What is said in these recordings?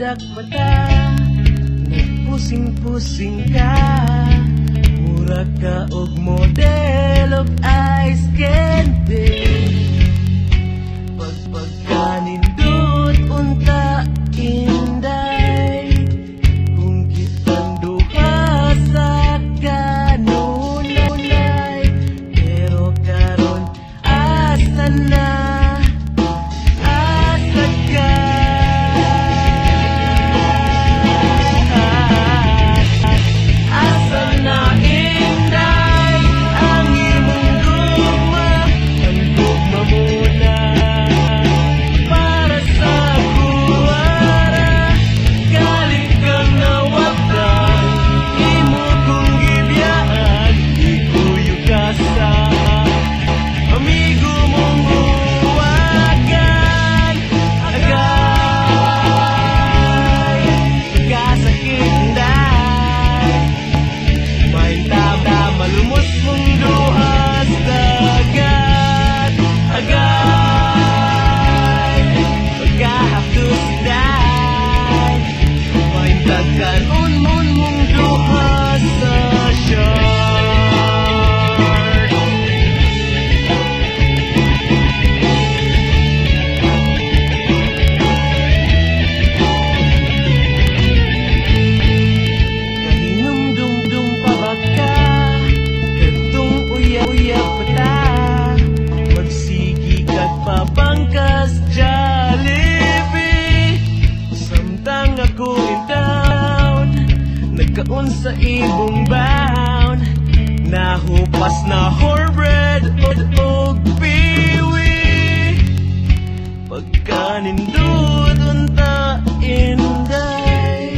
budak mata, nagpusing-pusing ka, murag ka og model og ice candy. Pagpagkanindot unta inday, kung kitang duha sa kanunay, pero karon asa na, asa ka? Asa na inday ang imong gugma, ang gugma muna para sa buwara. Galit kang nawagdan, imo kong gibiyaan, ikuyo ka sa amigo mong huwagan. Agay, pagkasakit inday, mahinta malumos mong duhas dagat. Agay, pagkahapdos inday, mahintagkan unmon mong duhas sa shark. Kahinumdumdum pa ba ka? Katong uya-uya pa ta, magsigi kag pabangkas Jollibee. Samtang ako in town, nagkaon sa imong bound, nahupas na hornbread og piwi. Pagkanindot unta inday,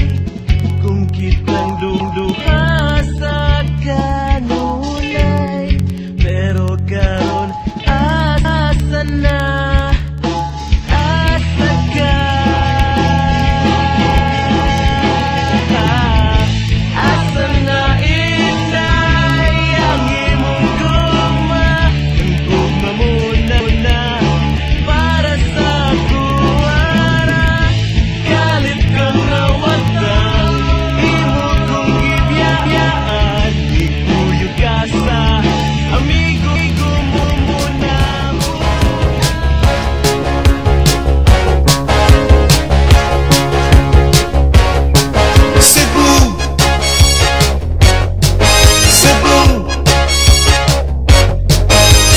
kung kitang duha sa kanunay, pero karon asa na, asa ka? Asa na inday ang imong gugma, ang gugma muna para sa buwara. Galit kang nawagdan, imo kong gibiyaan, ikuyo ka sa amigo mo muna. Cebu, Cebu,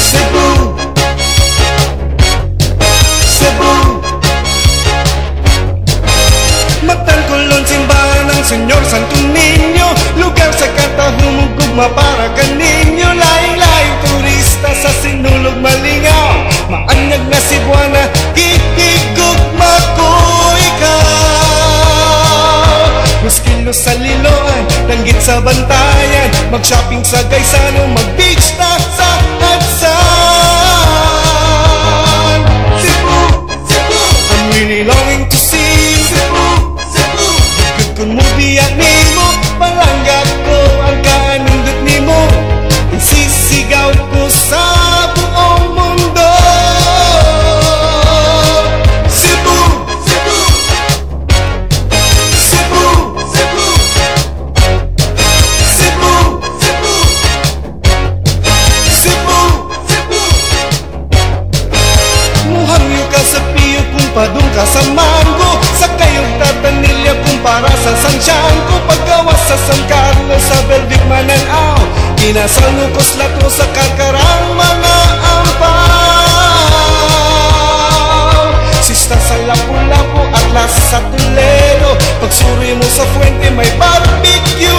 Cebu, Cebu. Magtangkulon simbahan ng Senyor Santo Niño, lugar sa katahumugugma para kaninyo. Laing-laing turista sa sinulog malingaw, maanyag na Cebuana, kikigugma ko ikaw. Mas kilos sa Liloan, tanggit sa Bantayan, mag-shopping sa Gaisano, mag-beach na sa Hudson. Cebu, Cebu, I'm really longing to see Cebu, Cebu. Good kung mubiyak nimo, palanggap ko ang kanindot nimo, isisigaw ko sa buong mundo. Cebu, Cebu, Cebu, Cebu, Cebu, Cebu, Cebu, Cebu. Muhangyo ka sa piyo kung padung ka sa Mango, sa kayong tatanilya kung para sa Santiago, paggawas sa San Carlos, sa Belvic Mananaw, kinasal mo koslato sa Karkarang mga ampaw. Sista sa Lapu-Lapu, Atlas sa Tulero, pagsuri mo sa Fuente may barbecue.